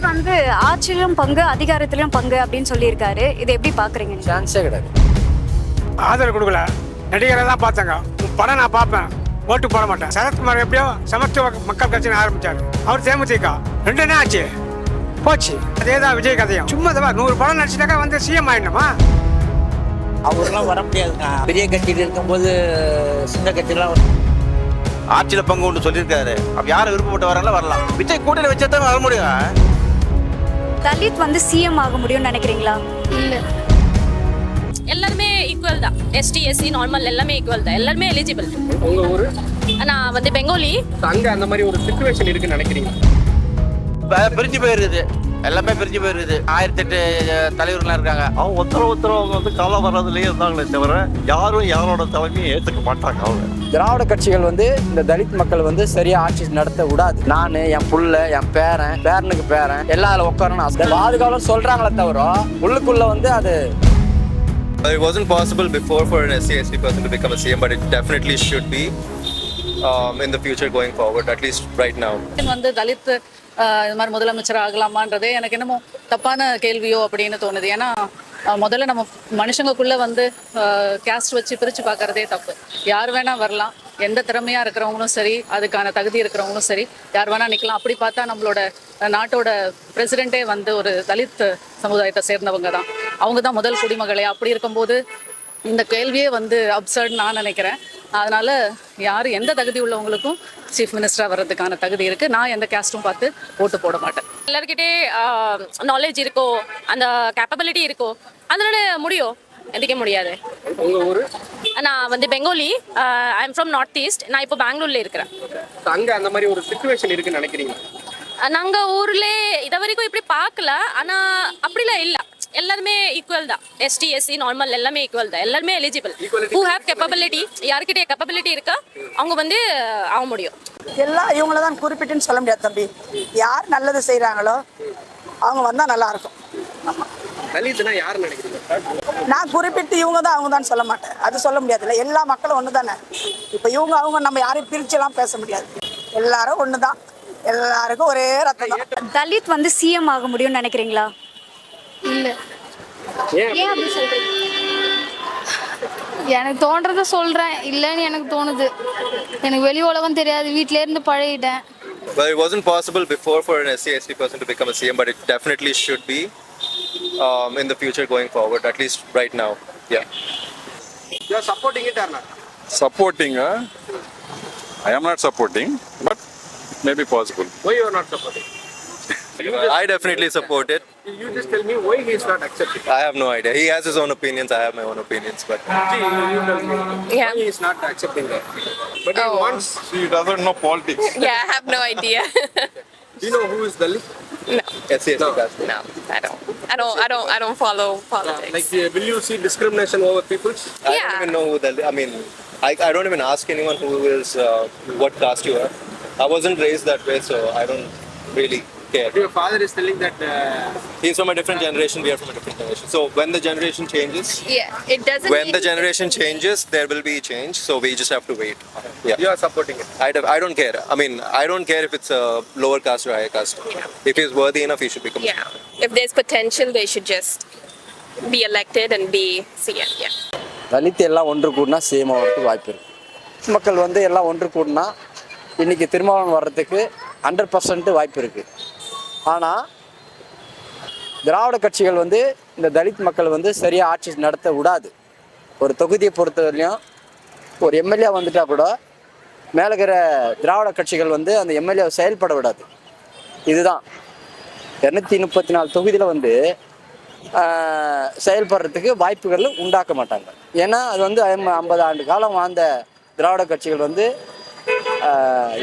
விஜய் வந்து ஆட்சியிலும் பங்கு அதிகாரத்திலும் பங்கு அப்படின்னு சொல்லியிருக்காரு. இதை எப்படி பாக்குறீங்க? சான்ஸே கிடையாது. ஆதரவு கொடுக்கல, நடிகரை தான் பார்த்தாங்க. படம் நான் பார்ப்பேன், ஓட்டு போட மாட்டேன். சரத்குமார் எப்படியோ சமத்துவ மக்கள் கட்சியை ஆரம்பிச்சாரு, அவர் தேமுதிக 2 என்ன ஆச்சு போச்சு. அதே தான் விஜய் கதையும். சும்மா 100 படம் நடிச்சுட்டாக்கா வந்து சிஎம் ஆயிடணுமா? அவரெல்லாம் வர முடியாதுங்க. பெரிய கட்சியில் இருக்கும்போது சின்ன கட்சியெல்லாம் ஆட்சியில் பங்கு ஒன்று சொல்லியிருக்காரு. அப்ப யாரும் விருப்பப்பட்டு வராங்களோ வரலாம். விஜய் கூட்டணி வச்சா தான் வர முடியும். தலித் வந்து சிஎம் ஆக முடியும்னு நினைக்கிறீங்களா? இல்ல, எல்லாருமே ஈக்குவல் தான். எஸ்டி எஸ்சி நார்மல் எல்லாமே ஈக்குவல் தான். எல்லாருமே எலிஜிபிள். உங்க ஊரு? நான் வந்து பெங்காலி. அங்க அந்த மாதிரி ஒரு சிச்சுவேஷன் இருக்குன்னு நினைக்கிறீங்க? பிரிஞ்சு போயிருது, எல்லாமே பிரிஞ்சு போயிருது. 1008 தலைவர்கள்லாம் இருக்காங்க. அவங்க ஒருத்தர் வந்து காலம் வர்றதுலேயே இருந்தாங்களே தவிர யாரும் யாரோட தலைமையும் ஏற்றுக்க மாட்டாங்க. அவங்க திராவிட கட்சிகள் வந்து இந்த தலித் மக்கள் வந்து சரியா ஆட்சி நடத்த விடாது. நான் என் புள்ள, என் பேரனுக்கு பேரன் எல்லாம் உட்காரணும் பாதுகாவலர் சொல்றாங்களே தவிர உள்ளுக்குள்ள வந்து அது It wasn't possible before for an SC/ST person to become a CM, but it definitely should be in the future going forward, at least right now. வந்து தலித் இது மாதிரி முதலமைச்சர் ஆகலாமான்றதே எனக்கு என்னமோ தப்பான கேள்வியோ அப்படின்னு தோணுது. ஏன்னா முதல்ல நம்ம மனுஷங்களுக்குள்ள வந்து கேஸ்ட் வச்சு பிரித்து பார்க்கறதே தப்பு. யார் வேணா வரலாம், எந்த திறமையாக இருக்கிறவங்களும் சரி, அதுக்கான தகுதி இருக்கிறவங்களும் சரி, யார் வேணா நிற்கலாம். அப்படி பார்த்தா நம்மளோட நாட்டோட பிரசிடெண்ட்டே வந்து ஒரு தலித் சமுதாயத்தை சேர்ந்தவங்க தான். அவங்க தான் முதல் குடிமகளே. அப்படி இருக்கும்போது இந்த கேள்வியே வந்து அப்சர்ட் நான் நினைக்கிறேன். அதனால யார் எந்த தகுதி உள்ளவங்களுக்கும் சீஃப் மினிஸ்டராக வர்றதுக்கான தகுதி இருக்குது. நான் எந்த கேஸ்ட்டும் பார்த்து ஓட்டு போட மாட்டேன். எல்லாருக்கிட்டே நாலேஜ் இருக்கோ, அந்த கேப்பபிலிட்டி இருக்கோ, அதனால முடியும். எதுக்கே முடியாது. உங்க ஊரு? நான் வந்து Bengali. I am from north east. நான் இப்போ பெங்களூர்ல இருக்கிறேன். அங்க அந்த மாதிரி ஒரு சிச்சுவேஷன் இருக்குன்னு நினைக்கிறீங்க? நாங்கள் ஊர்ல இதை வரைக்கும் இப்படி பார்க்கல. ஆனால் அப்படிலாம் இல்லை, எல்லாருமே ஈக்குவல் தான். எஸ்டி எஸ்சி நார்மல் எல்லாமே ஈக்குவல் தான். எல்லாருமே எலிஜிபிள். ஹூ ஹேவ் கேப்பபிலிட்டி, யாருக்கிட்டே கேப்பபிலிட்டி இருக்கா அவங்க வந்து ஆக முடியும். எல்லாம் இவங்கள தான் குறிப்பிட்டுன்னு சொல்ல முடியாது தம்பி. யார் நல்லது செய்கிறாங்களோ அவங்க வந்தால் நல்லா இருக்கும். தலித்னா யார் நினைக்கிறீங்க? நான் குறிப்பிட்டு இவங்க தான் அவங்க தான் சொல்ல மாட்டேன். அது சொல்ல முடியாதுல்ல, எல்லா மக்களும் ஒன்று தானே. இப்போ இவங்க அவங்க நம்ம யாரையும் பிரிச்செல்லாம் பேச முடியாது. எல்லாரும் ஒன்று தான், எல்லாருக்கும் ஒரே ரத்தம் தான். தலித் வந்து சிஎம் ஆக முடியும்னு நினைக்கிறீங்களா? இல்ல. ஏன் அப்படி சொல்றீங்க? எனக்கு தோன்றதை சொல்றேன், இல்லைன்னு எனக்கு தோணுது. எனக்கு வெளி உலகம் தெரியாது, வீட்டில இருந்து பழகிட்டேன். Well, it wasn't possible before for an SC/ST person to become a CM, but it definitely should be in the future going forward, at least right now. Yeah. You are supporting it or not? supporting, I am not supporting, but maybe possible. Why you are not supporting? I definitely support it. You just tell me why he is not accepting. I have no idea. He has his own opinions, I have my own opinions, but You tell me Yeah. why he is not accepting that. But he wants. He doesn't know politics. Yeah, I have no idea. Do you know who is Dalit? SC/ST No. caste. No, I don't follow politics. Like, will you see discrimination over people? I don't even know who that. I mean, I don't even ask anyone who is what caste you are. I wasn't raised that way, so I don't really care. Your father is telling that. He's from a different generation. We are from a different generation. So when the generation changes, Yeah, it doesn't. when the generation changes, there will be change. So we just have to wait. Yeah. You are supporting it. I don't care. I mean, I don't care if it's a lower caste or higher caste. If he's worthy enough, he should become. Yeah, if there's potential, they should just be elected and be CM. Yeah. Dalit எல்லாம் ஒன்று கூடினா same ஆகிறதுக்கு வாய்ப்பு இருக்கு. மக்கள் வந்து எல்லாம் ஒன்று கூடினா இன்னைக்கு திருமாவளவன் வர்றதுக்கு 100% வாய்ப்பு இருக்கு. ஆனால் திராவிட கட்சிகள் வந்து இந்த தலித் மக்கள் வந்து சரியாக ஆட்சி நடத்த விடாது. ஒரு தொகுதியை பொறுத்தவரையிலையும் ஒரு எம்எல்ஏ வந்துட்டா கூட மேலே இருக்கிற திராவிட கட்சிகள் வந்து அந்த எம்எல்ஏவை செயல்பட விடாது. இதுதான் 234 தொகுதியில் வந்து செயல்படுறதுக்கு வாய்ப்புகள் உண்டாக்க மாட்டாங்க. ஏன்னா அது வந்து 50 ஆண்டு காலம் வாழ்ந்த திராவிட கட்சிகள் வந்து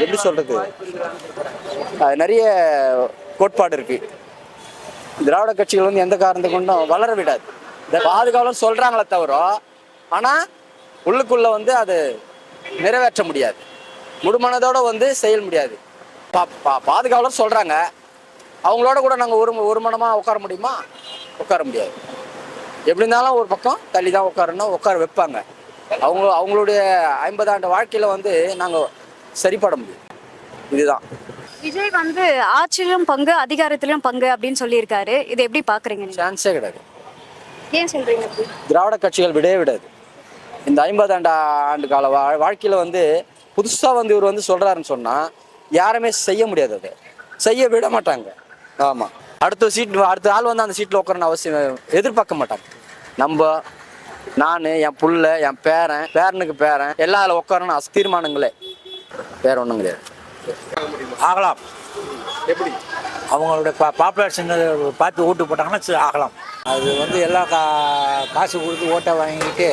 எப்படி சொல்கிறது, நிறைய கோட்பாடு இருக்குது. திராவிட கட்சிகள் வந்து எந்த காரணத்தை கொண்டும் வளர விடாது. இந்த பாதுகாவலர் சொல்கிறாங்களே தவிர ஆனால் உள்ளுக்குள்ளே வந்து அது நிறைவேற்ற முடியாது. முழுமனதோடு வந்து செயல் முடியாது. பாதுகாவலர் சொல்கிறாங்க, அவங்களோட கூட நாங்கள் ஒரு மனமாக உட்கார முடியுமா? உட்கார முடியாது. எப்படி இருந்தாலும் ஒரு பக்கம் தள்ளி தான் உட்காரணும், உட்கார வைப்பாங்க. அவங்களுடைய 50 ஆண்டு வாழ்க்கையில் வந்து நாங்கள் சரிப்பட முடியும். இதுதான். விஜய் வந்து ஆட்சியிலும் பங்கு அதிகாரத்திலும் பங்கு அப்படின்னு சொல்லியிருக்காரு. இதை எப்படி பாக்குறீங்க நீங்க? சான்ஸே கிடையாது. ஏன் சொல்றீங்க அப்படி? திராவிட கட்சிகள் விடவே விடாது. இந்த 50 ஆண்டு கால வாழ்க்கையில் வந்து புதுசாக வந்து இவர் வந்து சொல்கிறாருன்னு சொன்னால் யாருமே செய்ய முடியாது, அதை செய்ய விட மாட்டாங்க. ஆமாம், அடுத்த ஆள் வந்து அந்த சீட்டில் உட்காரன்னு அவசியம் எதிர்பார்க்க மாட்டாங்க. நான் என் புள்ள என் பேரனுக்கு பேரன் எல்லாம் அதில் உட்காரணும் தீர்மானங்களே, வேற ஒன்றும் கிடையாது. ஆகலாம். எப்படி? அவங்களோட பாப்புலேஷன் பார்த்து ஓட்டு போட்டாங்கன்னா ஆகலாம். அது வந்து எல்லாம் காசு கொடுத்து ஓட்டை வாங்கிட்டு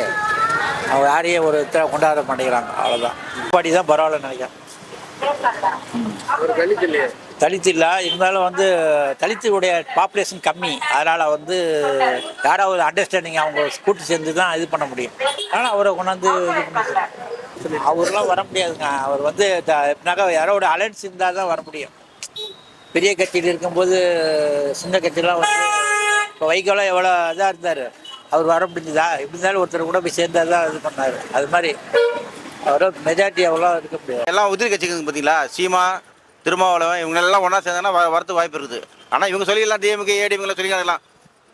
அவங்க யாரையும் ஒரு கொண்டாட மாட்டேங்கிறாங்க, அவ்வளோதான். இப்படி தான் பரவாயில்லன்னு நினைக்கிறேன். ஒரு தலித் இல்லையே? தலித்து இல்லை, இருந்தாலும் வந்து தலித்துடைய பாப்புலேஷன் கம்மி. அதனால் வந்து யாராவது அண்டர்ஸ்டாண்டிங் அவங்க கூட்டு சேர்ந்து தான் இது பண்ண முடியும். அதனால் அவரை கொண்டாந்து இது பண்ணி அவரெலாம் வர முடியாதுங்க. அவர் வந்து எப்படின்னாக்கா யாரோட அலைன்ஸ் இருந்தால் தான் வர முடியும். பெரிய கட்சியில் இருக்கும்போது சின்ன கட்சியெலாம் வந்து இப்போ வைகோலாம் எவ்வளோ இதாக இருந்தார், அவர் வர முடிஞ்சுதா? எப்படி இருந்தாலும் ஒருத்தர் கூட போய் சேர்ந்தா தான் இது பண்ணார். அது மாதிரி அவரோட மெஜாரிட்டி அவ்வளோ இருக்க முடியாது. எல்லாம் உதிரி கட்சிக்கு பார்த்தீங்களா, சீமா திருமாவளவன் இவங்கெல்லாம் ஒன்றா சேர்ந்தாங்கன்னா வரத்து வாய்ப்பு இருக்குது. ஆனால் இவங்க சொல்லிக்கலாம் டிஎம்கே ஏடிஎம்கெலாம் சொல்லிக்கலாம்,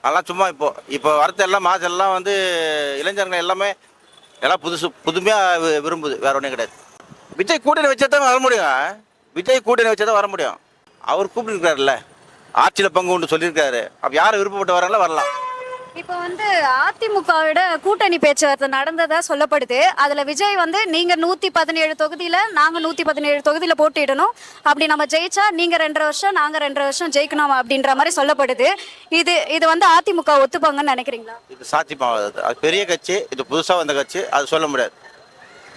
அதெல்லாம் சும்மா. இப்போ வரத்து எல்லாம் எல்லாம் வந்து இளைஞர்கள் எல்லாமே எல்லாம் புதுமையாக விரும்புது, வேற ஒன்றும் கிடையாது. விஜய் கூட்டணி வச்சா தான் வர முடியும். அவர் கூப்பிட்டுருக்காருல்ல, ஆட்சியில் பங்கு உண்டு சொல்லியிருக்காரு. அப்போ யார் விருப்பப்பட்டு வராங்களோ வரலாம். இப்போ வந்து அதிமுகவோட கூட்டணி பேச்சுவார்த்தை நடந்ததா சொல்லப்படுது. அதுல விஜய் வந்து நீங்க 117 தொகுதியில நாங்க 117 தொகுதியில போட்டிடணும், அப்படி நம்ம ஜெயிச்சா நீங்க 2 வருஷம் நாங்க 2 வருஷம் ஜெயிக்கணும் அப்படின்ற மாதிரி சொல்லப்படுது. இது வந்து அதிமுக ஒத்துப்பாங்கன்னு நினைக்கிறீங்களா? இது சாத்தியமாகாது. அது பெரிய கட்சி, இது புதுசாக வந்த கட்சி, அது சொல்ல முடியாது.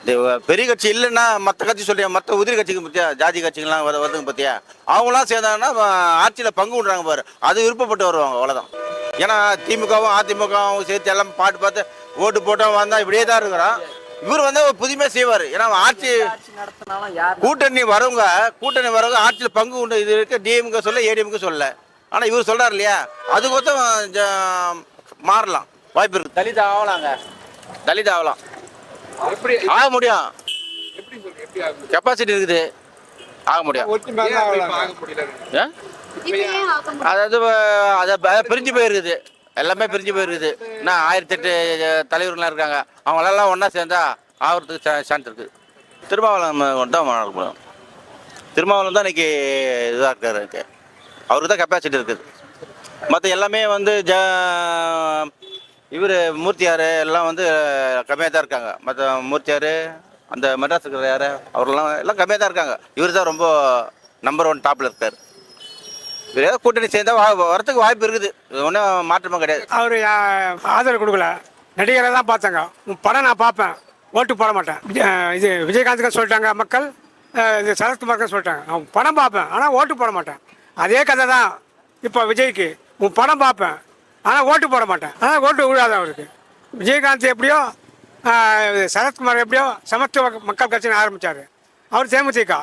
இந்த பெரிய கட்சி இல்லைன்னா மற்ற கட்சி சொல்லியா, மற்ற உதிரி கட்சிக்கு பார்த்தியா, ஜாதி கட்சிகள்லாம் வருதுங்க பார்த்தியா, அவங்களாம் சேர்ந்தாங்கன்னா ஆட்சியில் பங்கு விடுறாங்க பாரு, அது விருப்பப்பட்டு வருவாங்க, அவ்வளோதான். ஏன்னா திமுகவும் அதிமுகவும் சேர்த்து எல்லாம் பார்த்து ஓட்டு போட்டோம் வந்தால் இப்படியே தான் இருக்கிறோம். இவர் வந்து ஒரு புதுமையாக செய்வார். ஏன்னா ஆட்சி கூட்டணி வரவங்க ஆட்சியில் பங்கு உண்டு இது இருக்க டிஎம்கே சொல்ல ஏடிஎம்கே சொல்ல. ஆனால் இவர் சொல்கிறார் இல்லையா, அதுக்கொத்தம் மாறலாம் வாய்ப்பு இருக்குது. தலித் ஆகலாம். எப்படி ஆக முடியும், எப்படி ஆகும்? கெப்பாசிட்டி இருக்குது, ஆக முடியும். ஆக முடியல. அதாவது அதை பிரிஞ்சு போயிருக்குது, எல்லாமே பிரிஞ்சு போயிருக்குது. என்ன 1008 தலைவர்கள்லாம் இருக்காங்க, அவங்களெல்லாம் ஒன்றா சேர்ந்தா ஆகிறதுக்கு சான்ஸ் இருக்குது. திருமாவளவன் தான் இன்னைக்கு இதாக இருக்காரு, அவருக்கு தான் கெப்பாசிட்டி இருக்குது. மற்ற எல்லாமே வந்து இவர் மூர்த்தியார் எல்லாம் வந்து கம்மியாக தான் இருக்காங்க. மற்ற மூர்த்தியார் அந்த மெட்ராஸ் இருக்கிற யார் அவரெல்லாம் எல்லாம் கம்மியாக தான் இருக்காங்க. இவர் தான் ரொம்ப நம்பர் 1 டாப்பில் இருக்கார். இவர் ஏதாவது கூட்டணி சேர்ந்தால் வரத்துக்கு வாய்ப்பு இருக்குது, ஒன்றும் மாற்றமாக கிடையாது. அவர் ஆதரவு கொடுக்கல, நடிகரை தான் பார்த்தாங்க. படம் நான் பார்ப்பேன், ஓட்டு போட மாட்டேன். இது விஜயகாந்த்க்கு சொல்லிட்டாங்க மக்கள், இது சரத்குமாருக்கு சொல்லிட்டாங்க. நான் படம் பார்ப்பேன் ஆனால் ஓட்டு போட மாட்டேன். அதே கதை தான் இப்போ விஜய்க்கு. படம் பார்ப்பேன் ஆனால் ஓட்டு போட மாட்டேன், ஆனால் ஓட்டு விடாது அவருக்கு. விஜயகாந்த் எப்படியோ சரத்குமார் எப்படியோ சமத்துவ மக்கள் கட்சின்னு ஆரம்பித்தார். அவர் தேமுதிக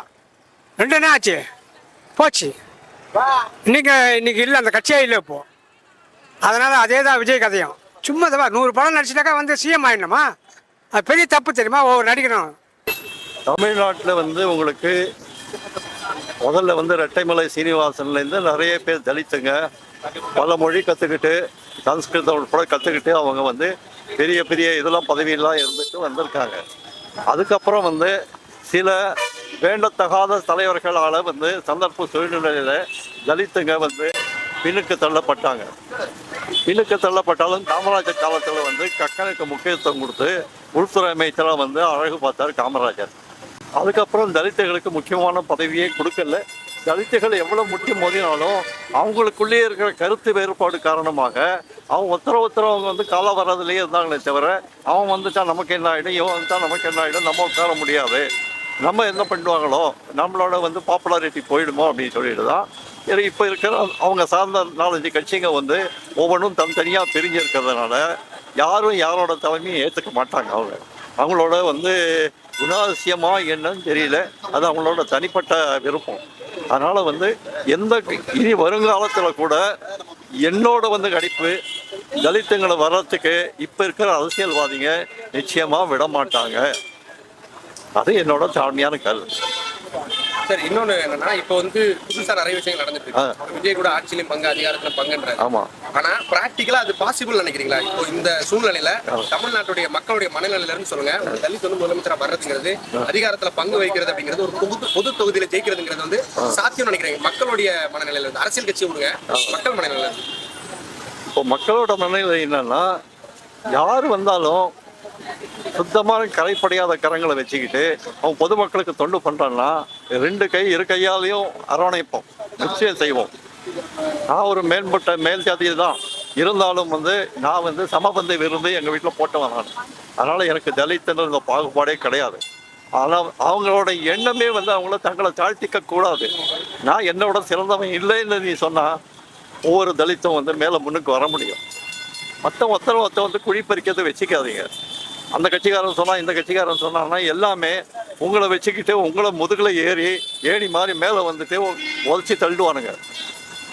2 ஆச்சு போச்சு. இன்னைக்கு இல்லை, அந்த கட்சியே இல்லை இப்போது. அதனால் அதே தான் விஜய் கதையும். சும்மா தான் 100 படம் நடிச்சிட்டாக்கா வந்து சிஎம் ஆகிடணுமா? அது பெரிய தப்பு தெரியுமா ஒவ்வொரு நடிக்கணும். தமிழ்நாட்டில் வந்து உங்களுக்கு முதல்ல வந்து ரெட்டைமலை சீனிவாசன்லேருந்து நிறைய பேர் தலித்துங்க பல மொழி கற்றுக்கிட்டு சன்ஸ்கிருதம் உட்பட கற்றுக்கிட்டு அவங்க வந்து பெரிய பெரிய இதெல்லாம் பதவியெல்லாம் இருந்துட்டு வந்திருக்காங்க. அதுக்கப்புறம் வந்து சில வேண்டத்தகாத தலைவர்களால் வந்து சந்தர்ப்ப சூழ்நிலையில் தலித்துங்க வந்து பின்னுக்கு தள்ளப்பட்டாங்க. பின்னுக்கு தள்ளப்பட்டாலும் காமராஜர் காலத்தில் வந்து கக்கனுக்கு முக்கியத்துவம் கொடுத்து உள்துறை அமைச்சராக வந்து அழகு பார்த்தார் காமராஜர். அதுக்கப்புறம் தலித்துகளுக்கு முக்கியமான பதவியே கொடுக்கல. தலித்துகள் எவ்வளோ முட்டி மோதினாலும் அவங்களுக்குள்ளேயே இருக்கிற கருத்து வேறுபாடு காரணமாக அவங்க ஒருத்தர் அவங்க வந்து காலம் வர்றதுலேயே இருந்தாங்களே தவிர அவன் வந்துட்டா நமக்கு என்ன ஆகிடும், இவன் வந்துட்டா நமக்கு என்ன ஆகிடும், நம்ம உட்கார முடியாது, நம்ம என்ன பண்ணுவாங்களோ, நம்மளோட வந்து பாப்புலாரிட்டி போயிடுமோ அப்படின்னு சொல்லிட்டு தான் இப்போ இருக்கிற அவங்க சார்ந்த 4-5 கட்சிங்க வந்து ஒவ்வொன்றும் தனித்தனியாக பிரிஞ்சு இருக்கிறதுனால யாரும் யாரோட தலைமையும் ஏற்றுக்க மாட்டாங்க. அவங்களோட வந்து குணாதிசயமாக என்னன்னு தெரியல, அது அவங்களோட தனிப்பட்ட விருப்பம். அதனால் வந்து இனி வருங்காலத்தில் கூட என்னோட வந்து கணிப்பு தலித்துங்களை வர்றதுக்கு இப்போ இருக்கிற அரசியல்வாதிங்க நிச்சயமாக விட மாட்டாங்க. அது என்னோட தாழ்மையான கருத்து. சார் இன்னொன்னு என்னன்னா இப்போ வந்து புதுசா நிறைய விஷயங்கள் நடந்துட்டு இருக்கு. விஜய் கூட ஆட்சியிலும் பங்கு அதிகாரத்திலும் பங்குன்றாரு. ஆமா. ஆனா பிராக்டிக்கலா அது பாசிபிள் நினைக்கிறீங்களா? இப்போ இந்த சூழ்நிலையில தமிழ்நாட்டுடைய மக்களுடைய மனநிலையில இருந்து சொல்லுங்க, ஒரு தலித் வந்து முதலமைச்சரா வர்றதுங்கிறது, அதிகாரத்துல பங்கு வகிக்கிறது அப்படிங்கிறது, ஒரு பொது தொகுதியில ஜெயிக்கிறதுங்கிறது வந்து சாத்தியம் நினைக்கிறீங்க? மக்களுடைய மனநிலையில இருந்து, அரசியல் கட்சி விடுங்க, மக்கள் மனநிலையில இருந்து. இப்போ மக்களோட மனநிலை என்னன்னா, யார் வந்தாலும் சுத்தமான கரைப்படையாத கரங்களை வச்சுக்கிட்டு அவன் பொதுமக்களுக்கு தொண்டு பண்றான்னா 2 கை இரு கையாலையும் அரவணைப்போம், நிச்சயம் செய்வோம். நான் ஒரு மேல் ஜாதியை தான் இருந்தாலும் வந்து நான் வந்து சமபந்தை விருந்து எங்கள் வீட்டில் போட்டவன் நான். அதனால எனக்கு தலித்துன்ற இந்த பாகுபாடே கிடையாது. ஆனால் அவங்களோட எண்ணமே வந்து அவங்கள தங்களை தாழ்த்திக்க கூடாது. நான் என்னோட சிறந்தவன் இல்லைன்னு நீ சொன்னா ஒவ்வொரு தலித்தும் வந்து மேலே முன்னுக்கு வர முடியும். ஒருத்தர் வந்து குழி பறிக்கிறதை வச்சுக்காதீங்க. அந்த கட்சிக்காரன் சொன்னா இந்த கட்சிக்காரன் சொன்னான்னா எல்லாமே உங்களை வச்சுக்கிட்டு உங்களை முதுகில் ஏணி மாதிரி மேலே வந்துட்டு உதச்சி தள்ளுவானுங்க.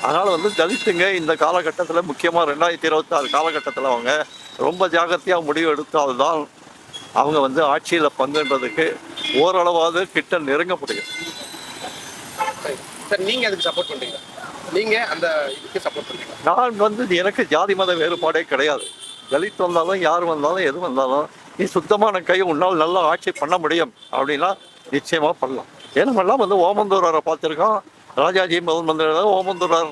அதனால் வந்து தலித்துங்க இந்த காலகட்டத்தில் முக்கியமாக 2026 காலகட்டத்தில் அவங்க ரொம்ப ஜாகிரதையாக முடிவு எடுத்தால்தான் அவங்க வந்து ஆட்சியில் பங்குன்றதுக்கு ஓரளவாவது கிட்ட நெருங்க முடியும். சார் நீங்க அதுக்கு சப்போர்ட் பண்றீங்க? நீங்க அந்த இதுக்கு சப்போர்ட் பண்றீங்க? நான் வந்து எனக்கு ஜாதி மத வேறுபாடே கிடையாது. தலித் வந்தாலும் யார் வந்தாலும் எது வந்தாலும் நீ சுத்தமான கை உன்னால் நல்லா ஆட்சி பண்ண முடியும் அப்படின்னா நிச்சயமாக பண்ணலாம். ஏன்னமெல்லாம் வந்து ஓமந்தூராரை பார்த்துருக்கோம். ராஜாஜி முதல் மந்திரி, ஓமந்தூரார்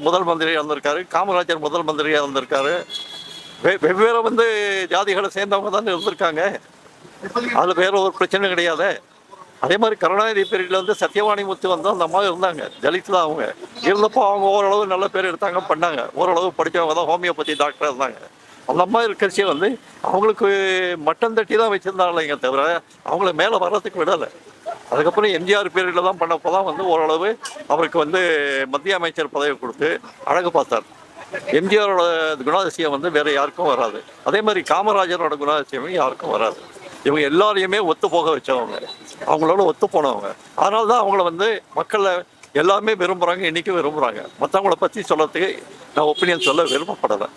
முதல் மந்திரியாக இருந்திருக்காரு, காமராஜர் முதல் மந்திரியாக இருந்திருக்காரு. வெவ்வேறு வந்து ஜாதிகளை சேர்ந்தவங்க தான் இருந்திருக்காங்க. அதில் வேற ஒரு பிரச்சனை கிடையாது. அதே மாதிரி கருணாநிதி பீரியட்ல வந்து சத்யவாணி முத்து வந்து அந்த அம்மா இருந்தாங்க, தலித் தான் அவங்க. இருந்தப்போ அவங்க ஓரளவு நல்ல பேர் எடுத்தாங்க, பண்ணாங்க. ஓரளவு படித்தவங்க தான் ஹோமியோபதி டாக்டர் இருந்தாங்க. அந்த அம்மா இருக்கிறச்சே வந்து அவங்களுக்கு மட்டம் தட்டி தான் வச்சுருந்தாங்க தவிர அவங்கள மேலே வர்றதுக்கு விடலை. அதுக்கப்புறம் எம்ஜிஆர் பீரியடில் தான் பண்ணப்போ தான் வந்து ஓரளவு அவருக்கு வந்து மத்திய அமைச்சர் பதவி கொடுத்து அழகு பார்த்தார். எம்ஜிஆரோட குணாதிசயம் வந்து வேற யாருக்கும் வராது. அதே மாதிரி காமராஜரோட குணாதிசயமும் யாருக்கும் வராது. இவங்க எல்லாரையுமே ஒத்து போக வச்சவங்க, அவங்களோட ஒத்து போனவங்க. அதனால தான் அவங்கள வந்து மக்களை எல்லாமே விரும்புகிறாங்க, இன்றைக்கும் விரும்புகிறாங்க. மற்றவங்கள பற்றி சொல்கிறதுக்கு நான் ஒப்பீனியன் சொல்ல விருப்பப்படலை.